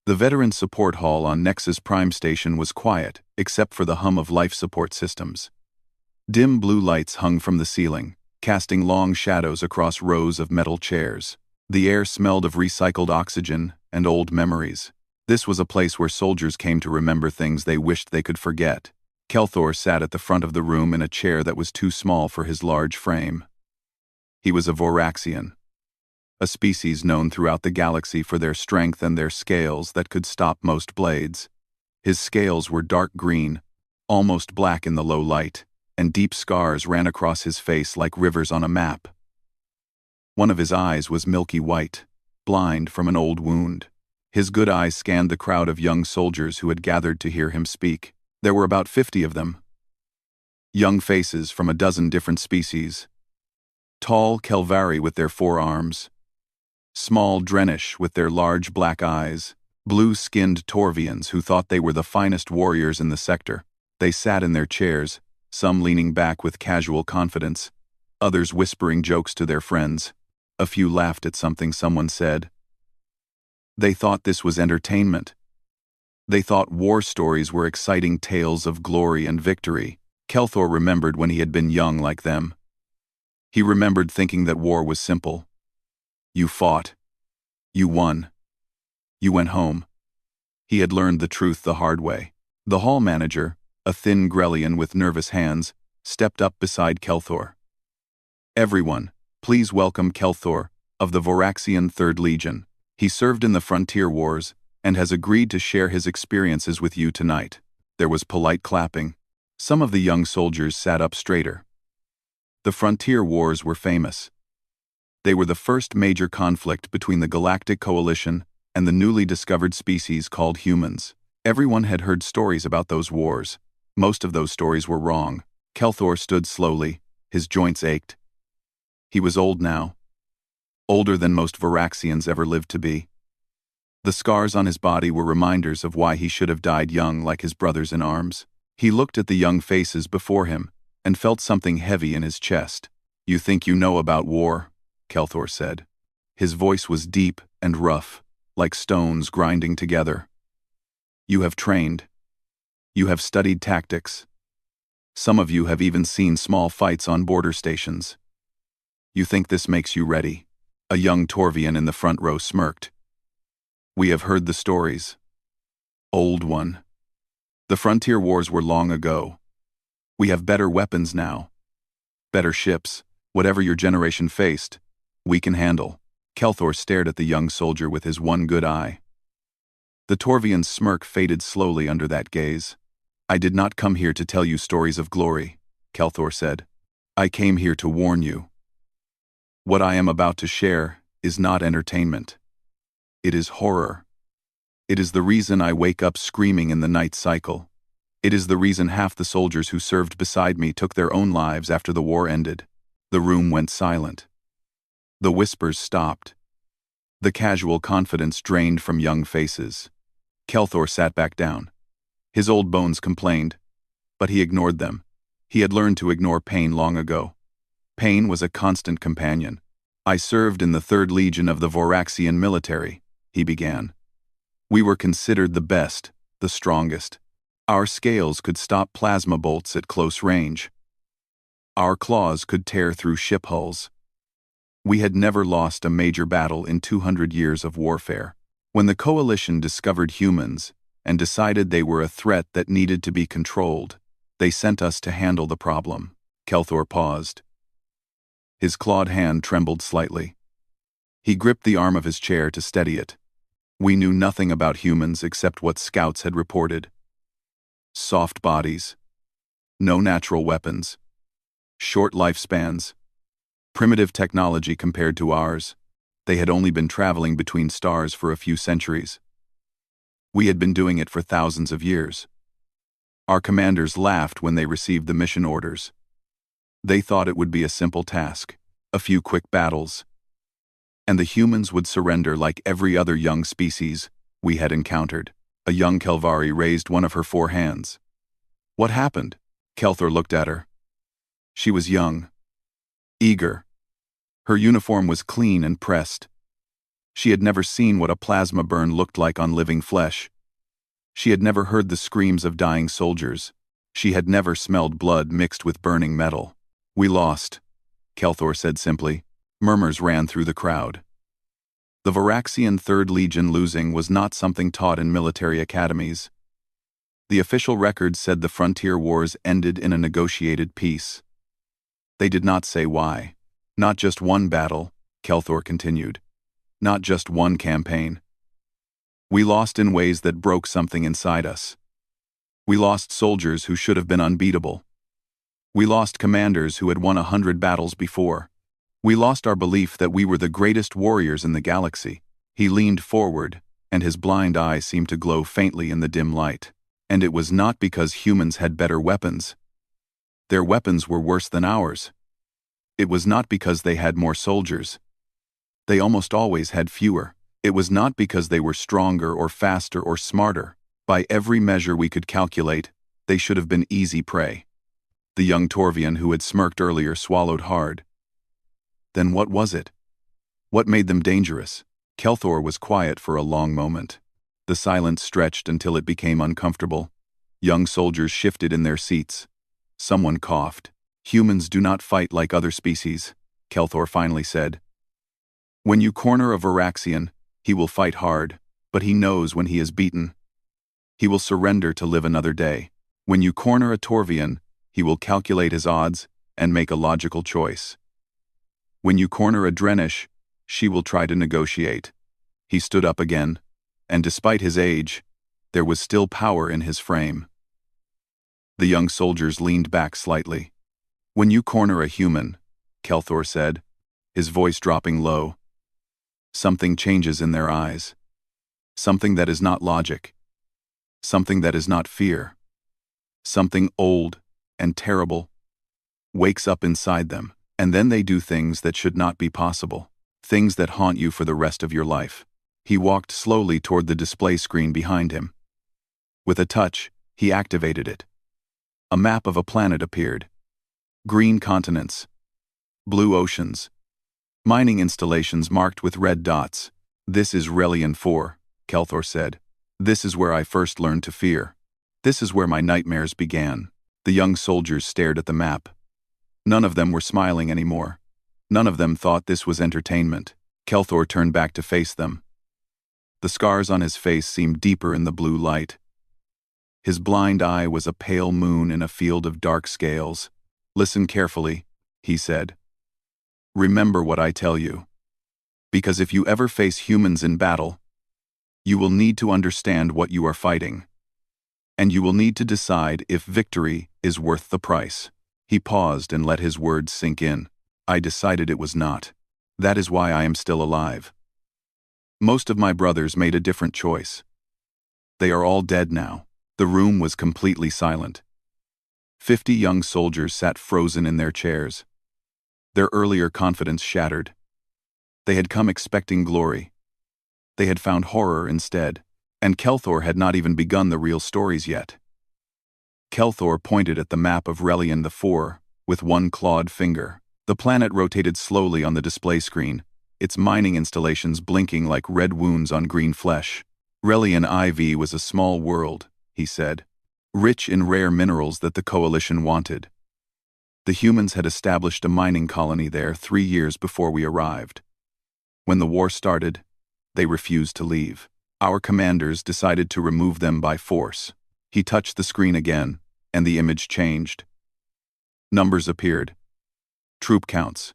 The veteran support hall on Nexus Prime Station was quiet, except for the hum of life support systems. Dim blue lights hung from the ceiling, casting long shadows across rows of metal chairs. The air smelled of recycled oxygen and old memories. This was a place where soldiers came to remember things they wished they could forget. Kelthor sat at the front of the room in a chair that was too small for his large frame. He was a Voraxian, a species known throughout the galaxy for their strength and their scales that could stop most blades. His scales were dark green, almost black in the low light, and deep scars ran across his face like rivers on a map. One of his eyes was milky white, blind from an old wound. His good eyes scanned the crowd of young soldiers who had gathered to hear him speak. There were about 50 of them. Young faces from a dozen different species. Tall Kelvari with their 4 arms. Small Drenish with their large black eyes. Blue-skinned Torvians who thought they were the finest warriors in the sector. They sat in their chairs, some leaning back with casual confidence, others whispering jokes to their friends. A few laughed at something someone said. They thought this was entertainment. They thought war stories were exciting tales of glory and victory. Kelthor remembered when he had been young like them. He remembered thinking that war was simple. You fought. You won. You went home. He had learned the truth the hard way. The hall manager, a thin Grellian with nervous hands, stepped up beside Kelthor. Everyone, please welcome Kelthor, of the Voraxian 3rd Legion. He served in the Frontier Wars, and has agreed to share his experiences with you tonight. There was polite clapping. Some of the young soldiers sat up straighter. The Frontier Wars were famous. They were the first major conflict between the Galactic Coalition and the newly discovered species called humans. Everyone had heard stories about those wars. Most of those stories were wrong. Kelthor stood slowly, his joints ached. He was old now. Older than most Voraxians ever lived to be. The scars on his body were reminders of why he should have died young like his brothers in arms. He looked at the young faces before him and felt something heavy in his chest. You think you know about war, Kelthor said. His voice was deep and rough, like stones grinding together. You have trained. You have studied tactics. Some of you have even seen small fights on border stations. You think this makes you ready? A young Torvian in the front row smirked. We have heard the stories. Old one. The frontier wars were long ago. We have better weapons now. Better ships. Whatever your generation faced, we can handle. Kelthor stared at the young soldier with his one good eye. The Torvian's smirk faded slowly under that gaze. I did not come here to tell you stories of glory, Kelthor said. I came here to warn you. What I am about to share is not entertainment. It is horror. It is the reason I wake up screaming in the night cycle. It is the reason half the soldiers who served beside me took their own lives after the war ended. The room went silent. The whispers stopped. The casual confidence drained from young faces. Kelthor sat back down. His old bones complained, but he ignored them. He had learned to ignore pain long ago. Pain was a constant companion. I served in the 3rd Legion of the Voraxian military, he began. We were considered the best, the strongest. Our scales could stop plasma bolts at close range. Our claws could tear through ship hulls. We had never lost a major battle in 200 years of warfare. When the Coalition discovered humans and decided they were a threat that needed to be controlled, they sent us to handle the problem. Kelthor paused. His clawed hand trembled slightly. He gripped the arm of his chair to steady it. We knew nothing about humans except what scouts had reported. Soft bodies. No natural weapons. Short lifespans. Primitive technology compared to ours. They had only been traveling between stars for a few centuries. We had been doing it for thousands of years. Our commanders laughed when they received the mission orders. They thought it would be a simple task, a few quick battles, and the humans would surrender like every other young species we had encountered. A young Kelvari raised one of her 4 hands. What happened? Kelthor looked at her. She was young, eager. Her uniform was clean and pressed. She had never seen what a plasma burn looked like on living flesh. She had never heard the screams of dying soldiers. She had never smelled blood mixed with burning metal. "We lost," Kelthor said simply. Murmurs ran through the crowd. The Varaxian Third Legion losing was not something taught in military academies. The official record said the frontier wars ended in a negotiated peace. They did not say why. Not just one battle, Kelthor continued. Not just one campaign. We lost in ways that broke something inside us. We lost soldiers who should have been unbeatable. We lost commanders who had won 100 battles before. We lost our belief that we were the greatest warriors in the galaxy. He leaned forward, and his blind eye seemed to glow faintly in the dim light. And it was not because humans had better weapons. Their weapons were worse than ours. It was not because they had more soldiers. They almost always had fewer. It was not because they were stronger or faster or smarter. By every measure we could calculate, they should have been easy prey. The young Torvian who had smirked earlier swallowed hard. Then what was it? What made them dangerous? Kelthor was quiet for a long moment. The silence stretched until it became uncomfortable. Young soldiers shifted in their seats. Someone coughed. "Humans do not fight like other species," Kelthor finally said. "When you corner a Varaxian, he will fight hard, but he knows when he is beaten. He will surrender to live another day. When you corner a Torvian, he will calculate his odds and make a logical choice. When you corner a Drenish, she will try to negotiate." He stood up again, and despite his age, there was still power in his frame. The young soldiers leaned back slightly. "When you corner a human," Kelthor said, his voice dropping low, "something changes in their eyes. Something that is not logic. Something that is not fear. Something old and terrible wakes up inside them, and then they do things that should not be possible. Things that haunt you for the rest of your life." He walked slowly toward the display screen behind him. With a touch, he activated it. A map of a planet appeared. Green continents. Blue oceans. Mining installations marked with red dots. "This is Relian 4, Kelthor said. "This is where I first learned to fear. This is where my nightmares began." The young soldiers stared at the map. None of them were smiling anymore. None of them thought this was entertainment. Kelthor turned back to face them. The scars on his face seemed deeper in the blue light. His blind eye was a pale moon in a field of dark scales. "Listen carefully," he said. "Remember what I tell you. Because if you ever face humans in battle, you will need to understand what you are fighting. And you will need to decide if victory is worth the price." He paused and let his words sink in. "I decided it was not. That is why I am still alive. Most of my brothers made a different choice. They are all dead now." The room was completely silent. 50 young soldiers sat frozen in their chairs. Their earlier confidence shattered. They had come expecting glory. They had found horror instead, and Kelthor had not even begun the real stories yet. Kelthor pointed at the map of Relian the 4 with one clawed finger. The planet rotated slowly on the display screen, its mining installations blinking like red wounds on green flesh. "Relian IV was a small world," he said, "rich in rare minerals that the Coalition wanted. The humans had established a mining colony there 3 years before we arrived. When the war started, they refused to leave. Our commanders decided to remove them by force." He touched the screen again, and the image changed. Numbers appeared. Troop counts.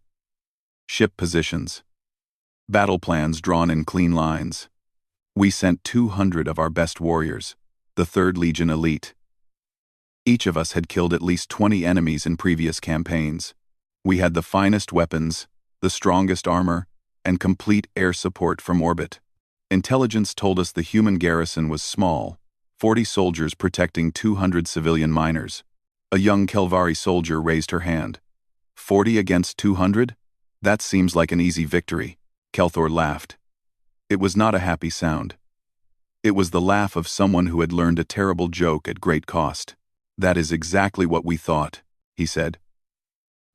Ship positions. Battle plans drawn in clean lines. We sent 200 of our best warriors, the 3rd Legion elite. Each of us had killed at least 20 enemies in previous campaigns. We had the finest weapons, the strongest armor, and complete air support from orbit. Intelligence told us the human garrison was small, 40 soldiers protecting 200 civilian miners. A young Kelvari soldier raised her hand. 40 against 200? That seems like an easy victory. Kelthor laughed. It was not a happy sound. It was the laugh of someone who had learned a terrible joke at great cost. "That is exactly what we thought," he said.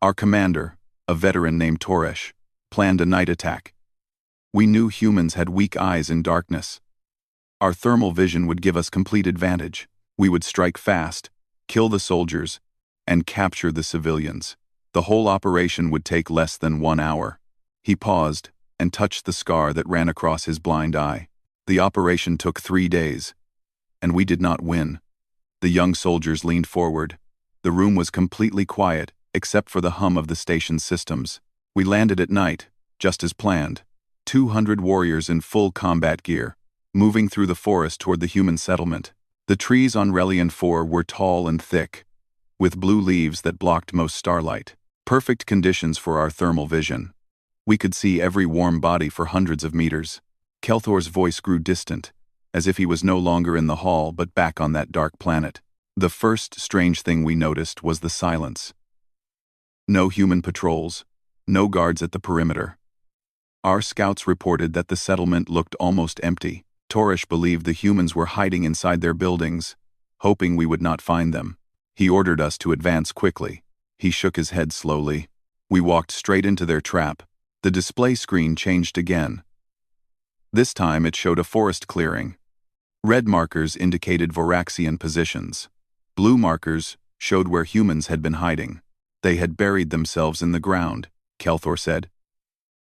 "Our commander, a veteran named Toresh, planned a night attack. We knew humans had weak eyes in darkness. Our thermal vision would give us complete advantage. We would strike fast, kill the soldiers, and capture the civilians. The whole operation would take less than 1 hour. He paused and touched the scar that ran across his blind eye. The operation took 3 days, and we did not win. The young soldiers leaned forward. The room was completely quiet, except for the hum of the station's systems. We landed at night, just as planned. 200 warriors in full combat gear, moving through the forest toward the human settlement. The trees on Relian 4 were tall and thick, with blue leaves that blocked most starlight. Perfect conditions for our thermal vision. We could see every warm body for hundreds of meters. Kelthor's voice grew distant, as if he was no longer in the hall but back on that dark planet. The first strange thing we noticed was the silence. No human patrols, no guards at the perimeter. Our scouts reported that the settlement looked almost empty. Torish believed the humans were hiding inside their buildings, hoping we would not find them. He ordered us to advance quickly. He shook his head slowly. We walked straight into their trap. The display screen changed again. This time it showed a forest clearing. Red markers indicated Voraxian positions. Blue markers showed where humans had been hiding. They had buried themselves in the ground, Kelthor said.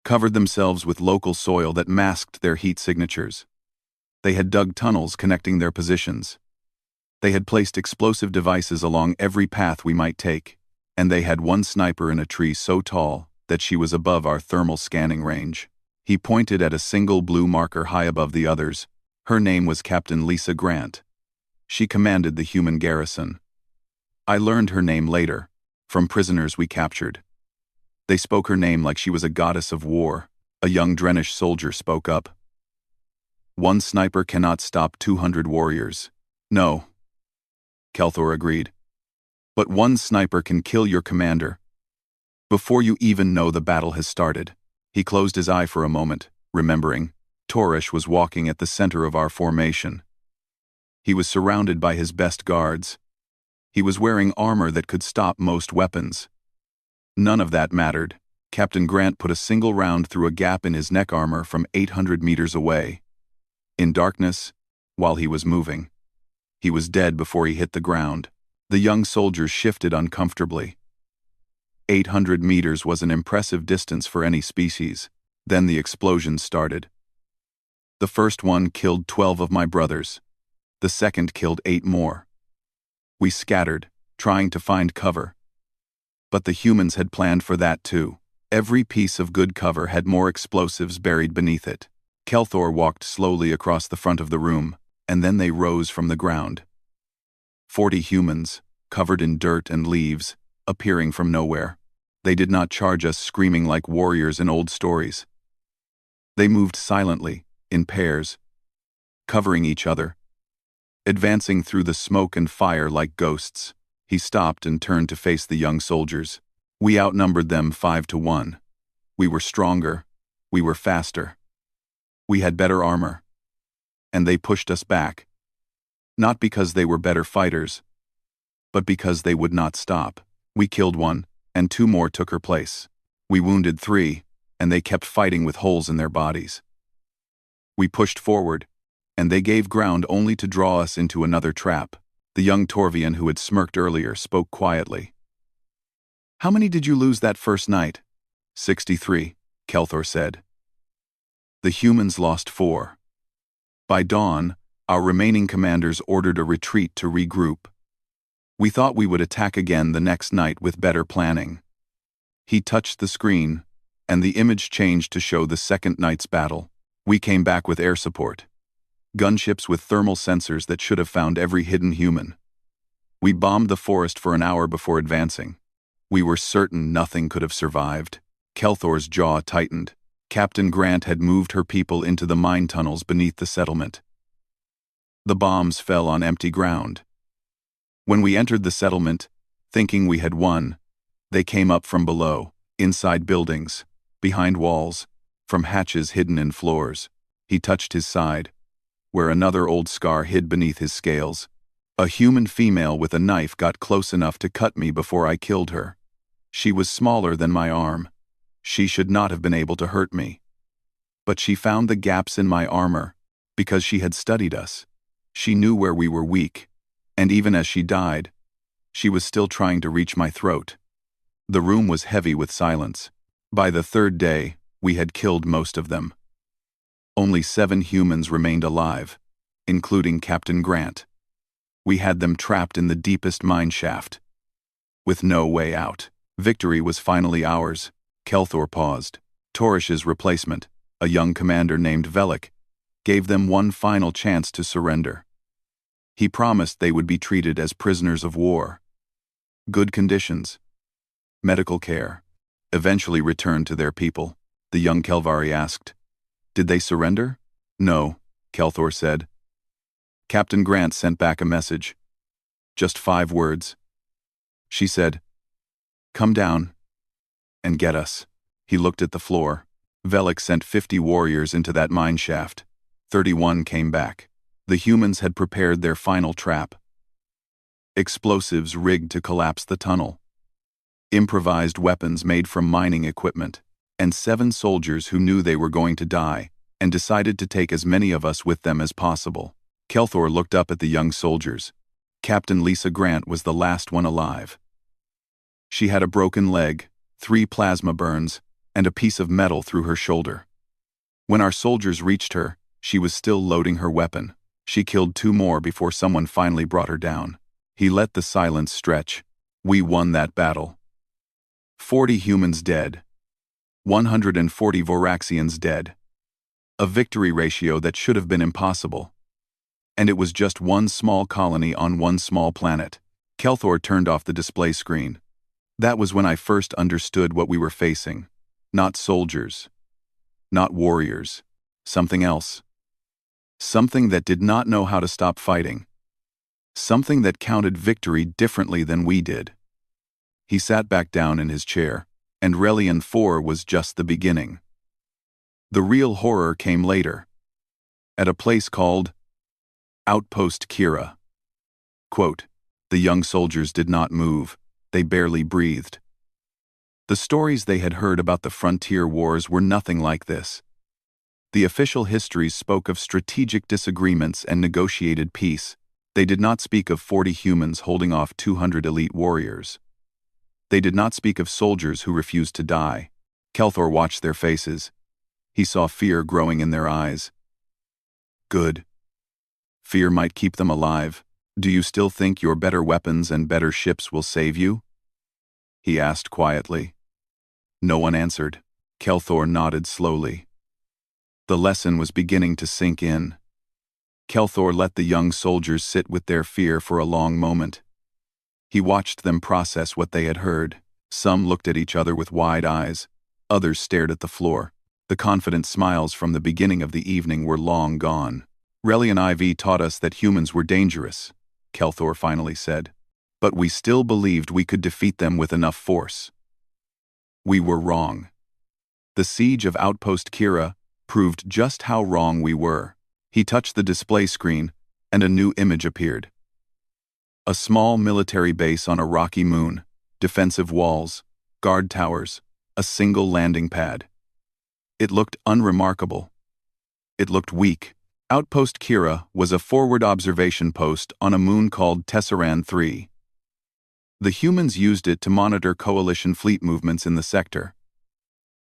Covered themselves with local soil that masked their heat signatures. They had dug tunnels connecting their positions. They had placed explosive devices along every path we might take, and they had one sniper in a tree so tall that she was above our thermal scanning range. He pointed at a single blue marker high above the others. Her name was Captain Lisa Grant. She commanded the human garrison. I learned her name later, from prisoners we captured. They spoke her name like she was a goddess of war. A young Drenish soldier spoke up. One sniper cannot stop 200 warriors. No, Kelthor agreed. But one sniper can kill your commander before you even know the battle has started. He closed his eye for a moment, remembering. Torish was walking at the center of our formation. He was surrounded by his best guards. He was wearing armor that could stop most weapons. None of that mattered. Captain Grant put a single round through a gap in his neck armor from 800 meters away. In darkness, while he was moving. He was dead before he hit the ground. The young soldiers shifted uncomfortably. 800 meters was an impressive distance for any species. Then the explosion started. The first one killed 12 of my brothers. The second killed 8 more. We scattered, trying to find cover. But the humans had planned for that too. Every piece of good cover had more explosives buried beneath it. Kelthor walked slowly across the front of the room, and then they rose from the ground. 40 humans, covered in dirt and leaves, appearing from nowhere. They did not charge us screaming like warriors in old stories. They moved silently, in pairs, covering each other, advancing through the smoke and fire like ghosts. He stopped and turned to face the young soldiers. We outnumbered them 5-1. We were stronger. We were faster. We had better armor. And they pushed us back. Not because they were better fighters, but because they would not stop. We killed 1, and 2 more took her place. We wounded 3, and they kept fighting with holes in their bodies. We pushed forward, and they gave ground only to draw us into another trap. The young Torvian who had smirked earlier spoke quietly. How many did you lose that first night? 63, Kelthor said. The humans lost 4. By dawn, our remaining commanders ordered a retreat to regroup. We thought we would attack again the next night with better planning. He touched the screen, and the image changed to show the second night's battle. We came back with air support. Gunships with thermal sensors that should have found every hidden human. We bombed the forest for an hour before advancing. We were certain nothing could have survived. Kelthor's jaw tightened. Captain Grant had moved her people into the mine tunnels beneath the settlement. The bombs fell on empty ground. When we entered the settlement, thinking we had won, they came up from below, inside buildings, behind walls, from hatches hidden in floors. He touched his side, where another old scar hid beneath his scales. A human female with a knife got close enough to cut me before I killed her. She was smaller than my arm. She should not have been able to hurt me. But she found the gaps in my armor, because she had studied us. She knew where we were weak, and even as she died, she was still trying to reach my throat. The room was heavy with silence. By the third day, we had killed most of them. Only 7 humans remained alive, including Captain Grant. We had them trapped in the deepest mine shaft, with no way out. Victory was finally ours. Kelthor paused. Torish's replacement, a young commander named Velik, gave them one final chance to surrender. He promised they would be treated as prisoners of war. Good conditions, medical care, eventually returned to their people. The young Kelvari asked, "Did they surrender?" "No," Kelthor said. Captain Grant sent back a message. Just 5 words. She said, "Come down and get us." He looked at the floor. Velik sent 50 warriors into that mine shaft. 31 came back. The humans had prepared their final trap. Explosives rigged to collapse the tunnel. Improvised weapons made from mining equipment. And 7 soldiers who knew they were going to die, and decided to take as many of us with them as possible. Kelthor looked up at the young soldiers. Captain Lisa Grant was the last one alive. She had a broken leg, 3 plasma burns, and a piece of metal through her shoulder. When our soldiers reached her, she was still loading her weapon. She killed 2 more before someone finally brought her down. He let the silence stretch. We won that battle. 40 humans dead. 140 Voraxians dead. A victory ratio that should have been impossible. And it was just one small colony on one small planet. Kelthor turned off the display screen. That was when I first understood what we were facing. Not soldiers. Not warriors. Something else. Something that did not know how to stop fighting. Something that counted victory differently than we did. He sat back down in his chair, and Relian 4 was just the beginning. The real horror came later. At a place called Outpost Kira. Quote, "The young soldiers did not move, they barely breathed." The stories they had heard about the frontier wars were nothing like this. The official histories spoke of strategic disagreements and negotiated peace. They did not speak of 40 humans holding off 200 elite warriors. They did not speak of soldiers who refused to die. Kelthor watched their faces. He saw fear growing in their eyes. Good. Fear might keep them alive. Do you still think your better weapons and better ships will save you? He asked quietly. No one answered. Kelthor nodded slowly. The lesson was beginning to sink in. Kelthor let the young soldiers sit with their fear for a long moment. He watched them process what they had heard. Some looked at each other with wide eyes. Others stared at the floor. The confident smiles from the beginning of the evening were long gone. Relian IV taught us that humans were dangerous, Kelthor finally said. But we still believed we could defeat them with enough force. We were wrong. The siege of Outpost Kira proved just how wrong we were. He touched the display screen, and a new image appeared. A small military base on a rocky moon, defensive walls, guard towers, a single landing pad. It looked unremarkable. It looked weak. Outpost Kira was a forward observation post on a moon called Tesseran 3. The humans used it to monitor coalition fleet movements in the sector.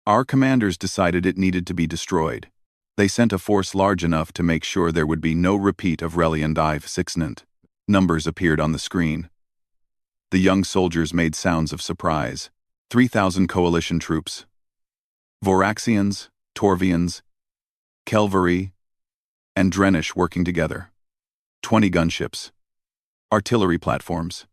Our commanders decided it needed to be destroyed. They sent a force large enough to make sure there would be no repeat of Relian Dive 6. Numbers appeared on the screen. The young soldiers made sounds of surprise. 3,000 coalition troops. Voraxians, Torvians, Kelvari, and Drenish working together. 20 gunships. Artillery platforms.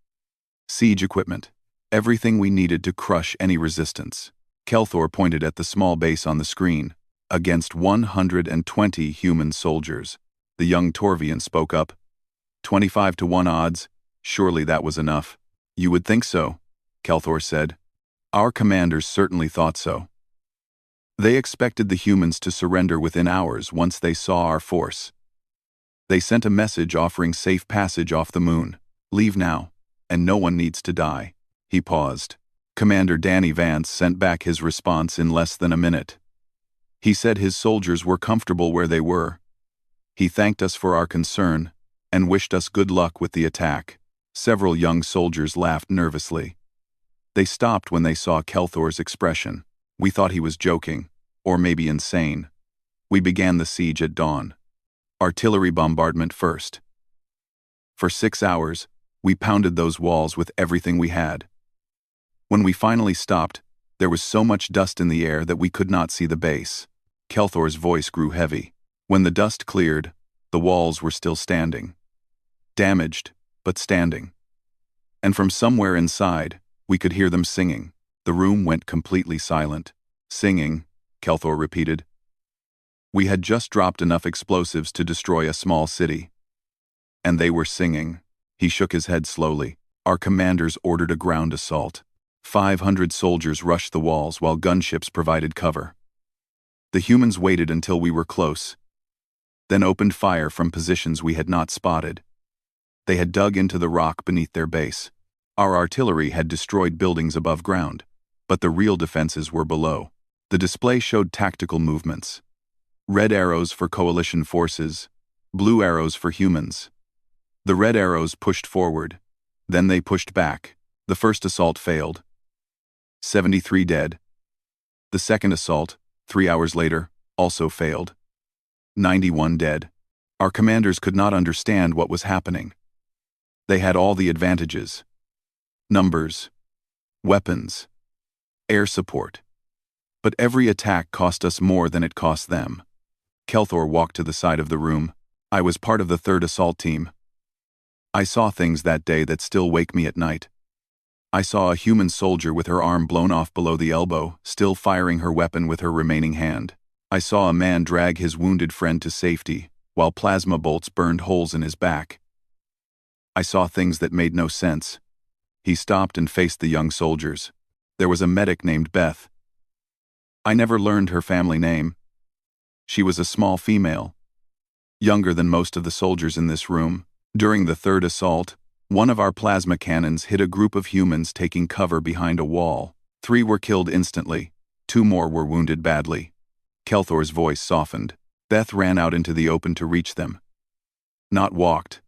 Siege equipment. Everything we needed to crush any resistance. Kelthor pointed at the small base on the screen. Against 120 human soldiers. The young Torvian spoke up. 25 to 1 odds. Surely that was enough. You would think so, Kelthor said. Our commanders certainly thought so. They expected the humans to surrender within hours once they saw our force. They sent a message offering safe passage off the moon. Leave now, and no one needs to die. He paused. Commander Danny Vance sent back his response in less than a minute. He said his soldiers were comfortable where they were. He thanked us for our concern and wished us good luck with the attack. Several young soldiers laughed nervously. They stopped when they saw Kelthor's expression. We thought he was joking, or maybe insane. We began the siege at dawn. Artillery bombardment first. For 6 hours, we pounded those walls with everything we had. When we finally stopped, there was so much dust in the air that we could not see the base. Kelthor's voice grew heavy. When the dust cleared, the walls were still standing. Damaged, but standing. And from somewhere inside, we could hear them singing. The room went completely silent. Singing, Kelthor repeated. We had just dropped enough explosives to destroy a small city. And they were singing. He shook his head slowly. Our commanders ordered a ground assault. 500 soldiers rushed the walls while gunships provided cover. The humans waited until we were close, then opened fire from positions we had not spotted. They had dug into the rock beneath their base. Our artillery had destroyed buildings above ground, but the real defenses were below. The display showed tactical movements. Red arrows for coalition forces, blue arrows for humans. The red arrows pushed forward, then they pushed back. The first assault failed. 73 dead. The second assault, 3 hours later, also failed. 91 dead. Our commanders could not understand what was happening. They had all the advantages. Numbers, weapons, air support. But every attack cost us more than it cost them. Kelthor walked to the side of the room. I was part of the third assault team. I saw things that day that still wake me at night. I saw a human soldier with her arm blown off below the elbow, still firing her weapon with her remaining hand. I saw a man drag his wounded friend to safety, while plasma bolts burned holes in his back. I saw things that made no sense. He stopped and faced the young soldiers. There was a medic named Beth. I never learned her family name. She was a small female, younger than most of the soldiers in this room. During the third assault, one of our plasma cannons hit a group of humans taking cover behind a wall. 3 were killed instantly. 2 more were wounded badly. Kelthor's voice softened. Beth ran out into the open to reach them. Not walked.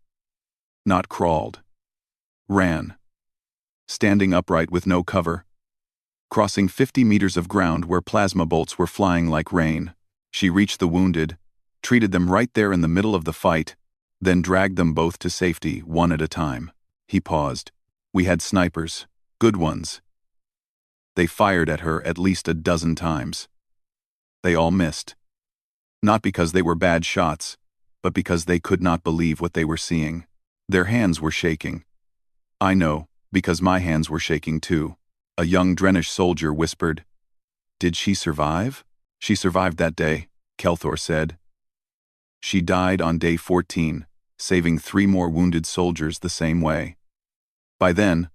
Not crawled. Ran. Standing upright with no cover. Crossing 50 meters of ground where plasma bolts were flying like rain. She reached the wounded, treated them right there in the middle of the fight, then dragged them both to safety, one at a time. He paused. We had snipers. Good ones. They fired at her at least a dozen times. They all missed. Not because they were bad shots, but because they could not believe what they were seeing. Their hands were shaking. I know, because my hands were shaking too. A young Drenish soldier whispered, "Did she survive?" "She survived that day," Kelthor said. "She died on day 14, saving 3 more wounded soldiers the same way." By then,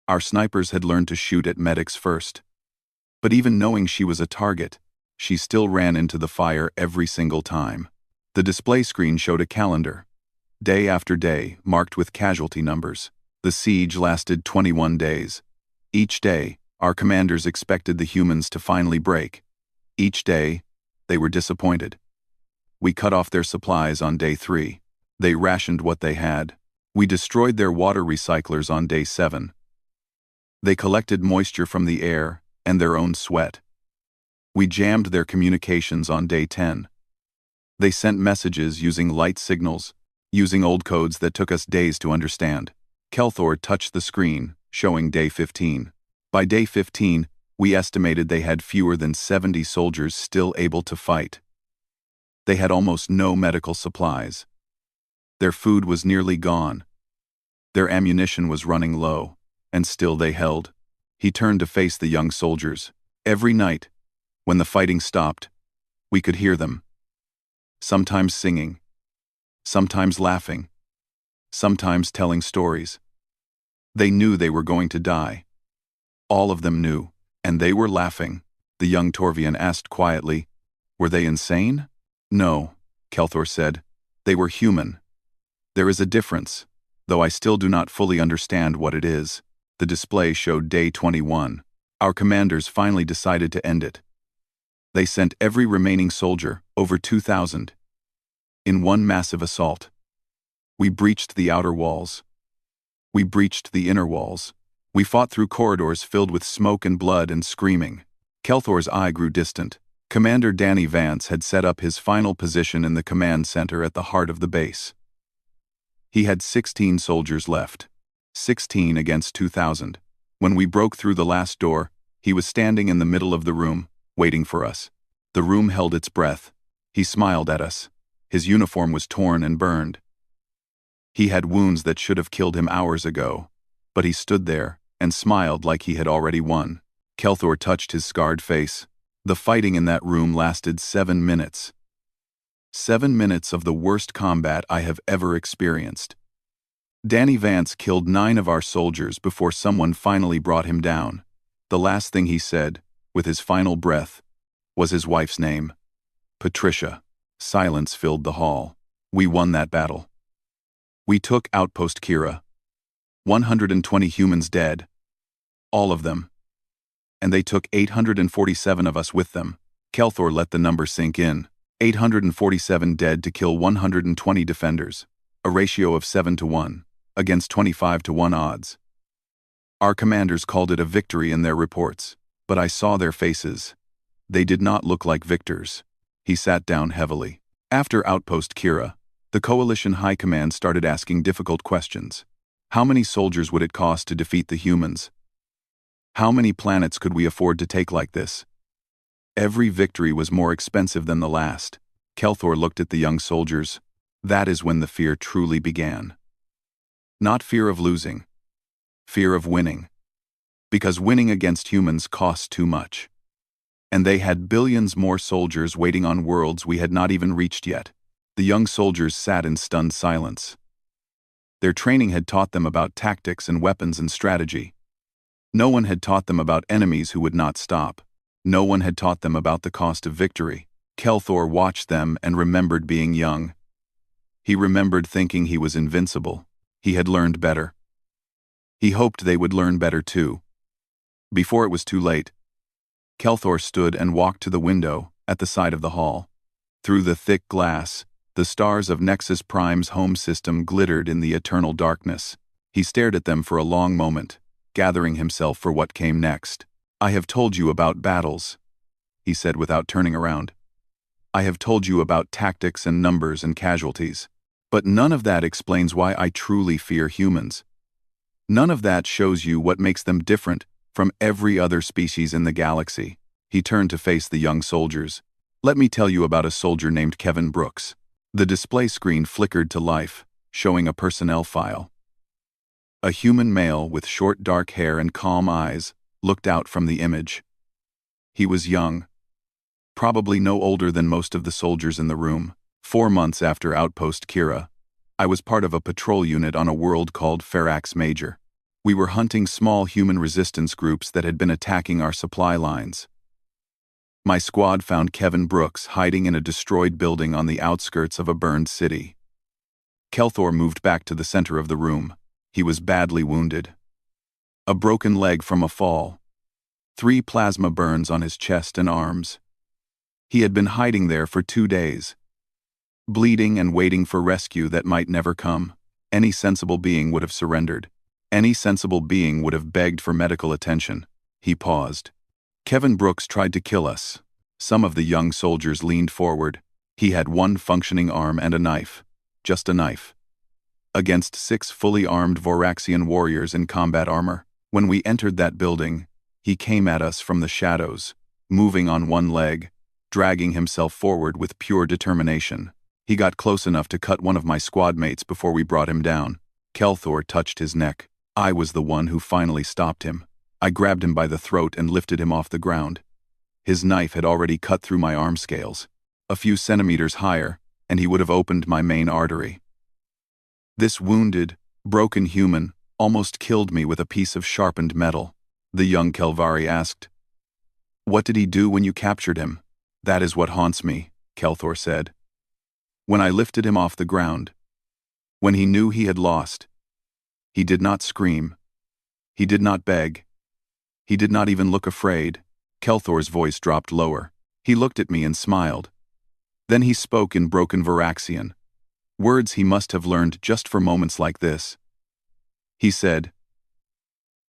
our snipers had learned to shoot at medics first. But even knowing she was a target, she still ran into the fire every single time. The display screen showed a calendar, day after day, marked with casualty numbers. The siege lasted 21 days. Each day, our commanders expected the humans to finally break. Each day, they were disappointed. We cut off their supplies on day 3. They rationed what they had. We destroyed their water recyclers on day 7. They collected moisture from the air and their own sweat. We jammed their communications on day 10. They sent messages using light signals, using old codes that took us days to understand. Kelthor touched the screen, showing day 15. By day 15, we estimated they had fewer than 70 soldiers still able to fight. They had almost no medical supplies. Their food was nearly gone. Their ammunition was running low, and still they held. He turned to face the young soldiers. Every night, when the fighting stopped, we could hear them. Sometimes singing, sometimes laughing, sometimes telling stories. They knew they were going to die. All of them knew, and they were laughing. The young Torvian asked quietly, "Were they insane?" "No," Kelthor said. "They were human. There is a difference, though I still do not fully understand what it is." The display showed day 21. Our commanders finally decided to end it. They sent every remaining soldier, over 2,000, in one massive assault. We breached the outer walls. We breached the inner walls. We fought through corridors filled with smoke and blood and screaming. Kelthor's eye grew distant. Commander Danny Vance had set up his final position in the command center at the heart of the base. He had 16 soldiers left. 16 against 2,000. When we broke through the last door, he was standing in the middle of the room, waiting for us. The room held its breath. He smiled at us. His uniform was torn and burned. He had wounds that should have killed him hours ago, but he stood there and smiled like he had already won. Kelthor touched his scarred face. The fighting in that room lasted 7 minutes. 7 minutes of the worst combat I have ever experienced. Danny Vance killed 9 of our soldiers before someone finally brought him down. The last thing he said, with his final breath, was his wife's name. Patricia. Silence filled the hall. We won that battle. We took Outpost Kira. 120 humans dead. All of them. And they took 847 of us with them. Kelthor let the number sink in. 847 dead to kill 120 defenders. A ratio of 7 to 1, against 25 to 1 odds. Our commanders called it a victory in their reports, but I saw their faces. They did not look like victors. He sat down heavily. After Outpost Kira, the Coalition High Command started asking difficult questions. How many soldiers would it cost to defeat the humans? How many planets could we afford to take like this? Every victory was more expensive than the last. Kelthor looked at the young soldiers. That is when the fear truly began. Not fear of losing. Fear of winning. Because winning against humans costs too much. And they had billions more soldiers waiting on worlds we had not even reached yet. The young soldiers sat in stunned silence. Their training had taught them about tactics and weapons and strategy. No one had taught them about enemies who would not stop. No one had taught them about the cost of victory. Kelthor watched them and remembered being young. He remembered thinking he was invincible. He had learned better. He hoped they would learn better too. Before it was too late, Kelthor stood and walked to the window at the side of the hall. Through the thick glass, the stars of Nexus Prime's home system glittered in the eternal darkness. He stared at them for a long moment, gathering himself for what came next. I have told you about battles, he said without turning around. I have told you about tactics and numbers and casualties. But none of that explains why I truly fear humans. None of that shows you what makes them different from every other species in the galaxy. He turned to face the young soldiers. Let me tell you about a soldier named Kevin Brooks. The display screen flickered to life, showing a personnel file. A human male with short dark hair and calm eyes looked out from the image. He was young, probably no older than most of the soldiers in the room. 4 months after Outpost Kira, I was part of a patrol unit on a world called Ferax Major. We were hunting small human resistance groups that had been attacking our supply lines. My squad found Kevin Brooks hiding in a destroyed building on the outskirts of a burned city. Kelthor moved back to the center of the room. He was badly wounded. A broken leg from a fall. 3 plasma burns on his chest and arms. He had been hiding there for 2 days. Bleeding and waiting for rescue that might never come. Any sensible being would have surrendered. Any sensible being would have begged for medical attention. He paused. Kevin Brooks tried to kill us. Some of the young soldiers leaned forward. He had 1 functioning arm and a knife. Just a knife. Against 6 fully armed Voraxian warriors in combat armor. When we entered that building, he came at us from the shadows, moving on 1 leg, dragging himself forward with pure determination. He got close enough to cut one of my squad mates before we brought him down. Kelthor touched his neck. I was the one who finally stopped him. I grabbed him by the throat and lifted him off the ground. His knife had already cut through my arm scales. A few centimeters higher, and he would have opened my main artery. This wounded, broken human almost killed me with a piece of sharpened metal. The young Kelvari asked, "What did he do when you captured him?" "That is what haunts me," Kelthor said. When I lifted him off the ground, when he knew he had lost, he did not scream. He did not beg. He did not even look afraid. Kelthor's voice dropped lower. He looked at me and smiled. Then he spoke in broken Varaxian, words he must have learned just for moments like this. He said,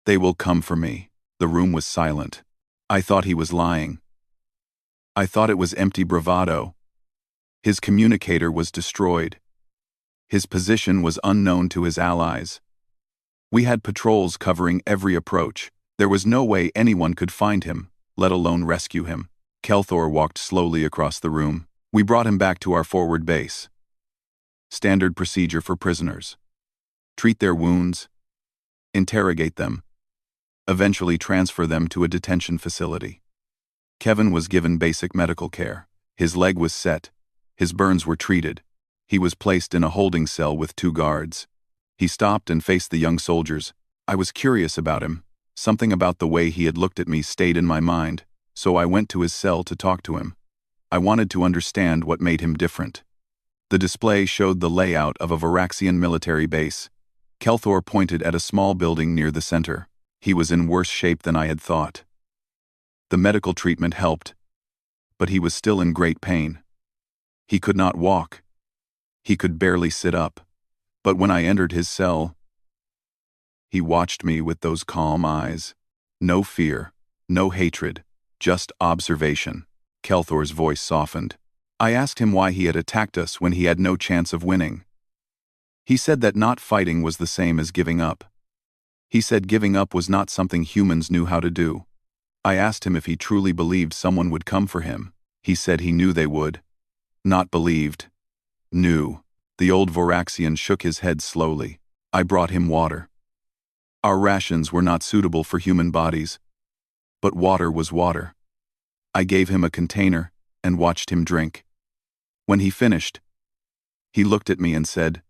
"They will come for me." The room was silent. I thought he was lying. I thought it was empty bravado. His communicator was destroyed. His position was unknown to his allies. We had patrols covering every approach. There was no way anyone could find him, let alone rescue him. Kelthor walked slowly across the room. We brought him back to our forward base. Standard procedure for prisoners. Treat their wounds. Interrogate them. Eventually transfer them to a detention facility. Kevin was given basic medical care. His leg was set. His burns were treated. He was placed in a holding cell with 2 guards. He stopped and faced the young soldiers. I was curious about him. Something about the way he had looked at me stayed in my mind, so I went to his cell to talk to him. I wanted to understand what made him different. The display showed the layout of a Varaxian military base. Kelthor pointed at a small building near the center. He was in worse shape than I had thought. The medical treatment helped, but he was still in great pain. He could not walk. He could barely sit up. But when I entered his cell, he watched me with those calm eyes. No fear, no hatred, just observation. Kelthor's voice softened. I asked him why he had attacked us when he had no chance of winning. He said that not fighting was the same as giving up. He said giving up was not something humans knew how to do. I asked him if he truly believed someone would come for him. He said he knew they would. Not believed. Knew. The old Varaxian shook his head slowly. I brought him water. Our rations were not suitable for human bodies, but water was water. I gave him a container and watched him drink. When he finished, he looked at me and said,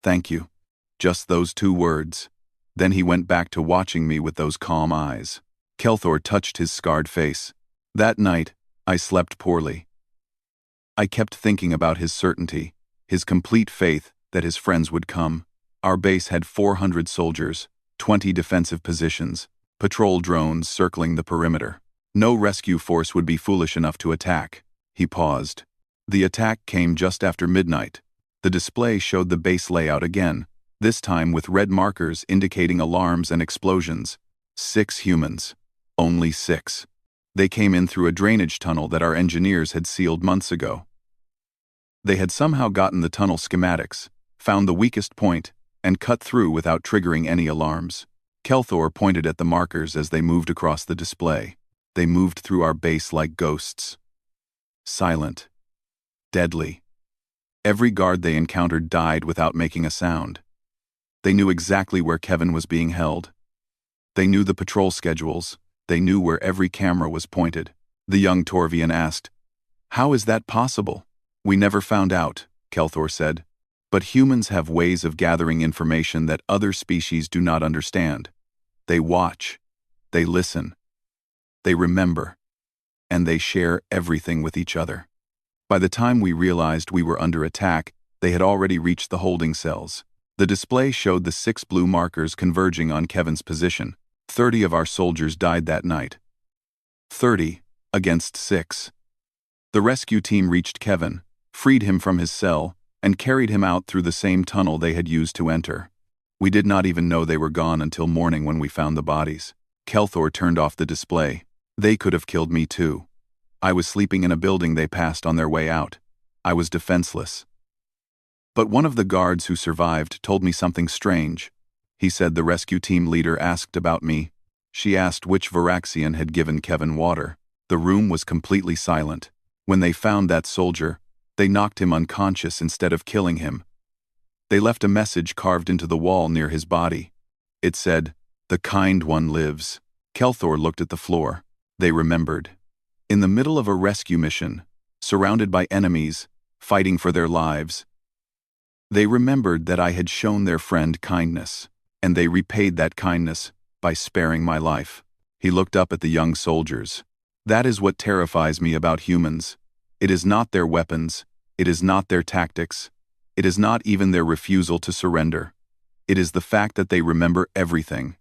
"Thank you." Just those 2 words. Then he went back to watching me with those calm eyes. Kelthor touched his scarred face. That night, I slept poorly. I kept thinking about his certainty, his complete faith that his friends would come. Our base had 400 soldiers, 20 defensive positions, patrol drones circling the perimeter. No rescue force would be foolish enough to attack. He paused. The attack came just after midnight. The display showed the base layout again, this time with red markers indicating alarms and explosions. 6 humans. Only 6. They came in through a drainage tunnel that our engineers had sealed months ago. They had somehow gotten the tunnel schematics, found the weakest point, and cut through without triggering any alarms. Kelthor pointed at the markers as they moved across the display. They moved through our base like ghosts. Silent. Deadly. Every guard they encountered died without making a sound. They knew exactly where Kevin was being held. They knew the patrol schedules. They knew where every camera was pointed. The young Torvian asked, "How is that possible?" "We never found out," Kelthor said. "But humans have ways of gathering information that other species do not understand. They watch. They listen. They remember. And they share everything with each other." By the time we realized we were under attack, they had already reached the holding cells. The display showed the 6 blue markers converging on Kevin's position. 30 of our soldiers died that night. 30 against 6. The rescue team reached Kevin, freed him from his cell, and carried him out through the same tunnel they had used to enter. We did not even know they were gone until morning when we found the bodies. Kelthor turned off the display. They could have killed me too. I was sleeping in a building they passed on their way out. I was defenseless. But one of the guards who survived told me something strange. He said the rescue team leader asked about me. She asked which Varaxian had given Kevin water. The room was completely silent. When they found that soldier, they knocked him unconscious instead of killing him. They left a message carved into the wall near his body. It said, "The kind one lives." Kelthor looked at the floor. They remembered. In the middle of a rescue mission, surrounded by enemies, fighting for their lives, they remembered that I had shown their friend kindness, and they repaid that kindness by sparing my life. He looked up at the young soldiers. That is what terrifies me about humans. It is not their weapons. It is not their tactics. It is not even their refusal to surrender. It is the fact that they remember everything.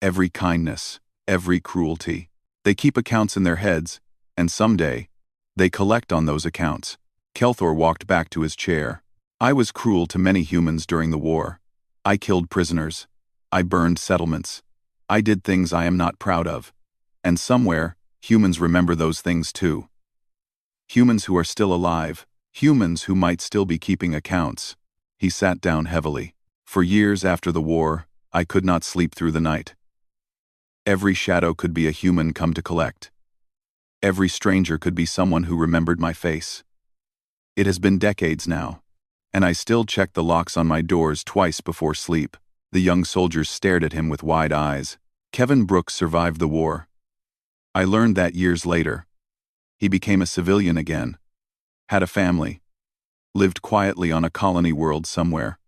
Every kindness, every cruelty. They keep accounts in their heads, And someday, they collect on those accounts. Kelthor walked back to his chair. I was cruel to many humans during the war. I killed prisoners. I burned settlements. I did things I am not proud of. And somewhere, humans remember those things too. Humans who are still alive. Humans who might still be keeping accounts. He sat down heavily. For years after the war, I could not sleep through the night. Every shadow could be a human come to collect. Every stranger could be someone who remembered my face. It has been decades now, and I still check the locks on my doors twice before sleep. The young soldiers stared at him with wide eyes. Kevin Brooks survived the war. I learned that years later. He became a civilian again, had a family, lived quietly on a colony world somewhere.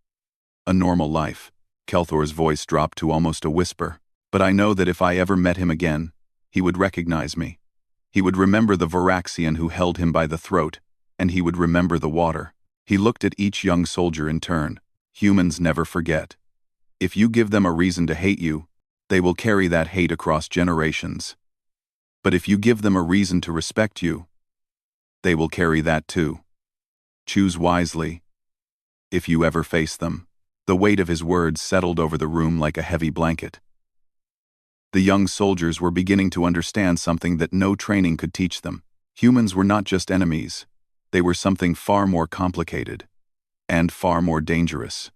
A normal life. Kelthor's voice dropped to almost a whisper. But I know that if I ever met him again, he would recognize me. He would remember the Varaxian who held him by the throat, and he would remember the water. He looked at each young soldier in turn. Humans never forget. If you give them a reason to hate you, they will carry that hate across generations. But if you give them a reason to respect you, they will carry that too. Choose wisely. If you ever face them. The weight of his words settled over the room like a heavy blanket. The young soldiers were beginning to understand something that no training could teach them. Humans were not just enemies. They were something far more complicated and far more dangerous.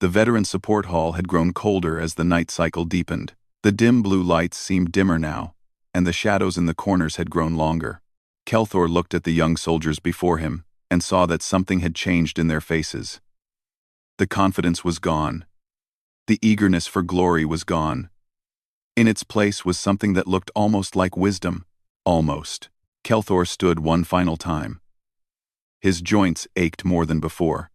The veteran support hall had grown colder as the night cycle deepened. The dim blue lights seemed dimmer now, and the shadows in the corners had grown longer. Kelthor looked at the young soldiers before him and saw that something had changed in their faces. The confidence was gone. The eagerness for glory was gone. In its place was something that looked almost like wisdom. Almost. Kelthor stood one final time. His joints ached more than before,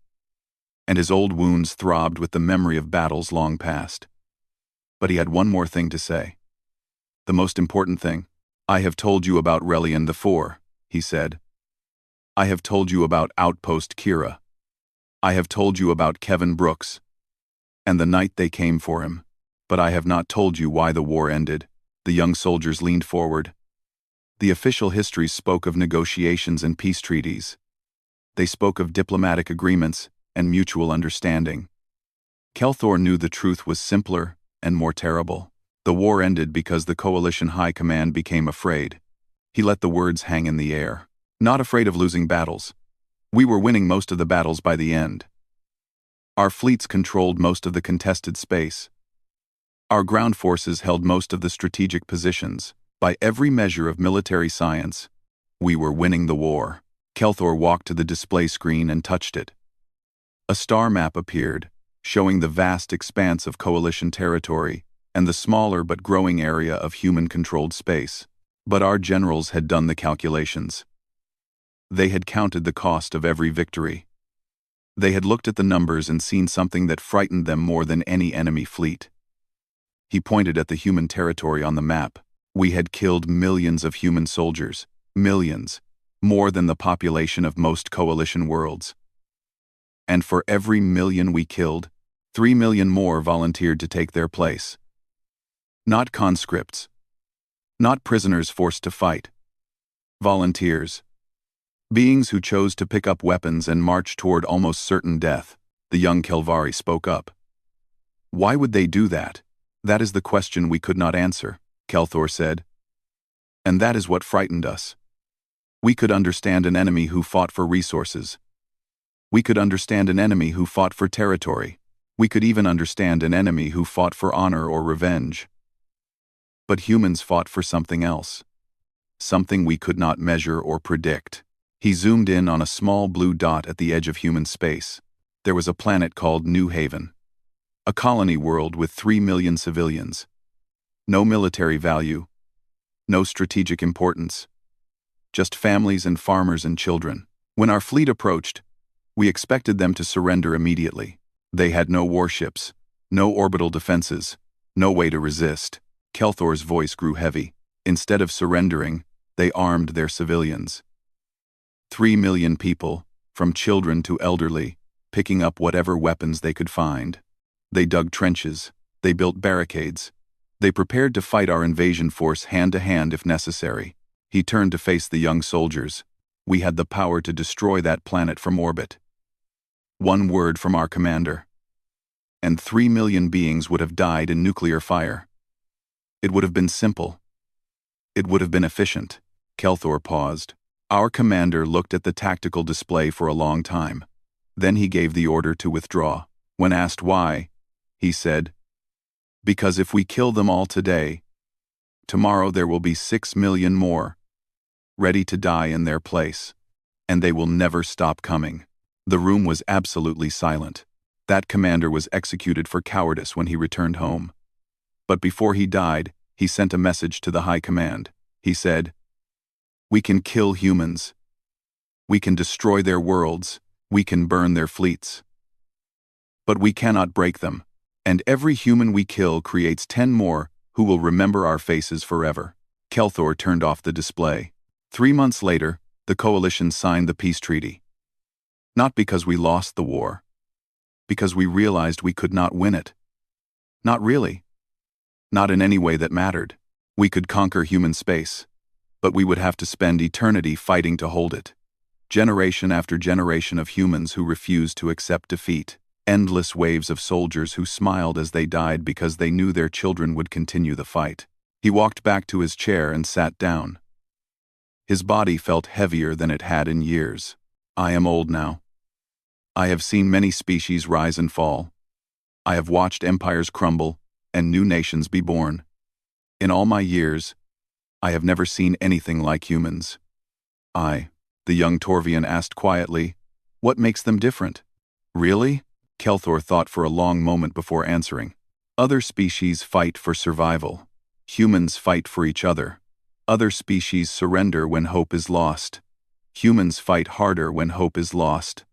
and his old wounds throbbed with the memory of battles long past. But he had one more thing to say. The most important thing. I have told you about Relian IV, he said. I have told you about Outpost Kira. I have told you about Kevin Brooks, and the night they came for him. But I have not told you why the war ended. The young soldiers leaned forward. The official histories spoke of negotiations and peace treaties. They spoke of diplomatic agreements and mutual understanding. Kelthor knew the truth was simpler and more terrible. The war ended because the Coalition High Command became afraid. He let the words hang in the air. Not afraid of losing battles. We were winning most of the battles by the end. Our fleets controlled most of the contested space. Our ground forces held most of the strategic positions. By every measure of military science, we were winning the war. Kelthor walked to the display screen and touched it. A star map appeared, showing the vast expanse of coalition territory and the smaller but growing area of human-controlled space. But our generals had done the calculations. They had counted the cost of every victory. They had looked at the numbers and seen something that frightened them more than any enemy fleet. He pointed at the human territory on the map. We had killed millions of human soldiers, millions, more than the population of most coalition worlds. And for every million we killed, 3 million more volunteered to take their place. Not conscripts. Not prisoners forced to fight. Volunteers. Beings who chose to pick up weapons and march toward almost certain death. The young Kelvari spoke up. Why would they do that? That is the question we could not answer, Kelthor said. And that is what frightened us. We could understand an enemy who fought for resources. We could understand an enemy who fought for territory. We could even understand an enemy who fought for honor or revenge. But humans fought for something else. Something we could not measure or predict. He zoomed in on a small blue dot at the edge of human space. There was a planet called New Haven. A colony world with 3 million civilians. No military value. No strategic importance. Just families and farmers and children. When our fleet approached, we expected them to surrender immediately. They had no warships, no orbital defenses, no way to resist. Kelthor's voice grew heavy. Instead of surrendering, they armed their civilians. 3 million people, from children to elderly, picking up whatever weapons they could find. They dug trenches. They built barricades. They prepared to fight our invasion force hand to hand if necessary. He turned to face the young soldiers. "We had the power to destroy that planet from orbit. One word from our commander, and 3 million beings would have died in nuclear fire. It would have been simple. It would have been efficient." Kelthor paused. Our commander looked at the tactical display for a long time. Then he gave the order to withdraw. When asked why, he said, "Because if we kill them all today, tomorrow there will be 6 million more, ready to die in their place, and they will never stop coming." The room was absolutely silent. That commander was executed for cowardice when he returned home. But before he died, he sent a message to the High Command. He said, "We can kill humans. We can destroy their worlds. We can burn their fleets. But we cannot break them. And every human we kill creates 10 more who will remember our faces forever." Kelthor turned off the display. 3 months later, the coalition signed the peace treaty. Not because we lost the war. Because we realized we could not win it. Not really. Not in any way that mattered. We could conquer human space, but we would have to spend eternity fighting to hold it. Generation after generation of humans who refused to accept defeat. Endless waves of soldiers who smiled as they died because they knew their children would continue the fight. He walked back to his chair and sat down. His body felt heavier than it had in years. "I am old now. I have seen many species rise and fall. I have watched empires crumble and new nations be born. In all my years, I have never seen anything like humans." The young Torvian asked quietly, "What makes them different?" "Really?" Kelthor thought for a long moment before answering. "Other species fight for survival. Humans fight for each other. Other species surrender when hope is lost. Humans fight harder when hope is lost.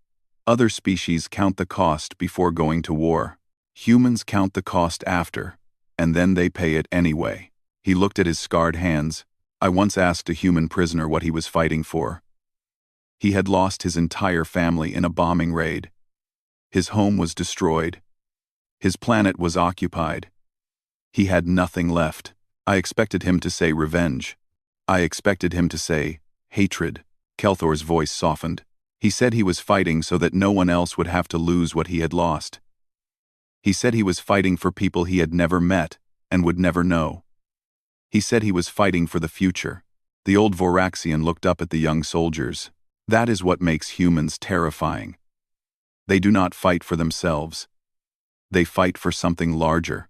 Other species count the cost before going to war. Humans count the cost after, and then they pay it anyway." He looked at his scarred hands. "I once asked a human prisoner what he was fighting for. He had lost his entire family in a bombing raid. His home was destroyed. His planet was occupied. He had nothing left. I expected him to say revenge. I expected him to say hatred." Kelthor's voice softened. He said he was fighting so that no one else would have to lose what he had lost. He said he was fighting for people he had never met and would never know. He said he was fighting for the future. The old Voraxian looked up at the young soldiers. "That is what makes humans terrifying. They do not fight for themselves. They fight for something larger.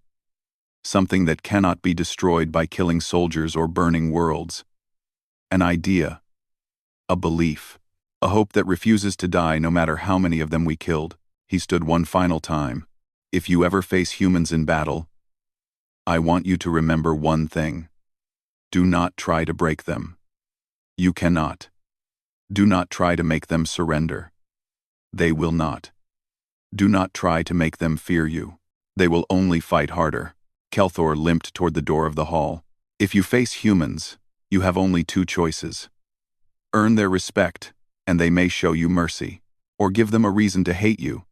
Something that cannot be destroyed by killing soldiers or burning worlds. An idea. A belief. A hope that refuses to die no matter how many of them we killed." He stood one final time. "If you ever face humans in battle, I want you to remember one thing. Do not try to break them. You cannot. Do not try to make them surrender. They will not. Do not try to make them fear you. They will only fight harder." Kelthor limped toward the door of the hall. "If you face humans, you have only 2 choices. Earn their respect, and they may show you mercy. Or give them a reason to hate you,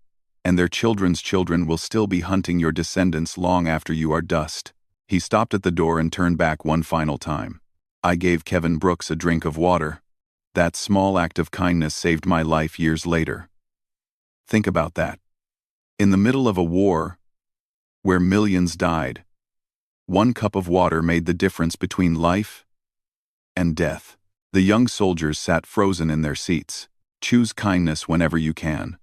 and their children's children will still be hunting your descendants long after you are dust." He stopped at the door and turned back one final time. "I gave Kevin Brooks a drink of water. That small act of kindness saved my life years later. Think about that. In the middle of a war, where millions died, 1 cup of water made the difference between life and death." The young soldiers sat frozen in their seats. Choose kindness whenever you can.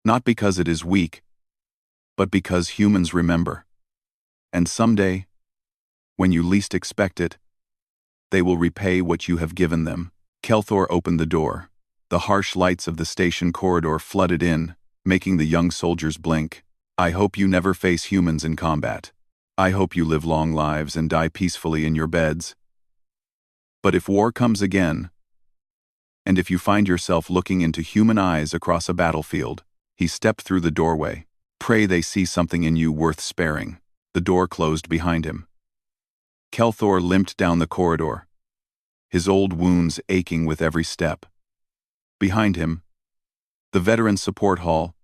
Not because it is weak, but because humans remember. And someday, when you least expect it, they will repay what you have given them. Kelthor opened the door. The harsh lights of the station corridor flooded in, making the young soldiers blink. "I hope you never face humans in combat. I hope you live long lives and die peacefully in your beds. But if war comes again, and if you find yourself looking into human eyes across a battlefield," he stepped through the doorway, "pray they see something in you worth sparing." The door closed behind him. Kelthor limped down the corridor, his old wounds aching with every step. Behind him, the veteran support hall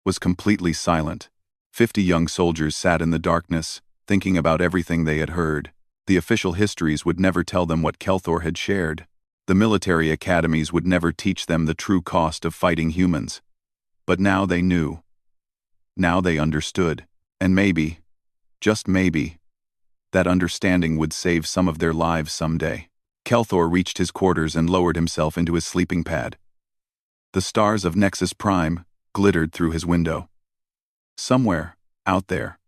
was completely silent. 50 young soldiers sat in the darkness, thinking about everything they had heard. The official histories would never tell them what Kelthor had shared. The military academies would never teach them the true cost of fighting humans. But now they knew. Now they understood. And maybe, just maybe, that understanding would save some of their lives someday. Kelthor reached his quarters and lowered himself into his sleeping pad. The stars of Nexus Prime glittered through his window. Somewhere, out there,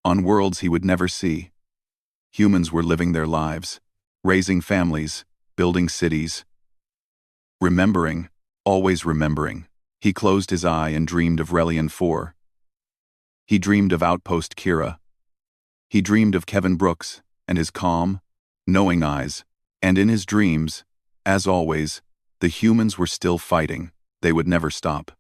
on worlds he would never see, humans were living their lives, raising families, building cities. Remembering, always remembering. He closed his eye and dreamed of Relian 4. He dreamed of Outpost Kira. He dreamed of Kevin Brooks and his calm, knowing eyes. And in his dreams, as always, the humans were still fighting. They would never stop.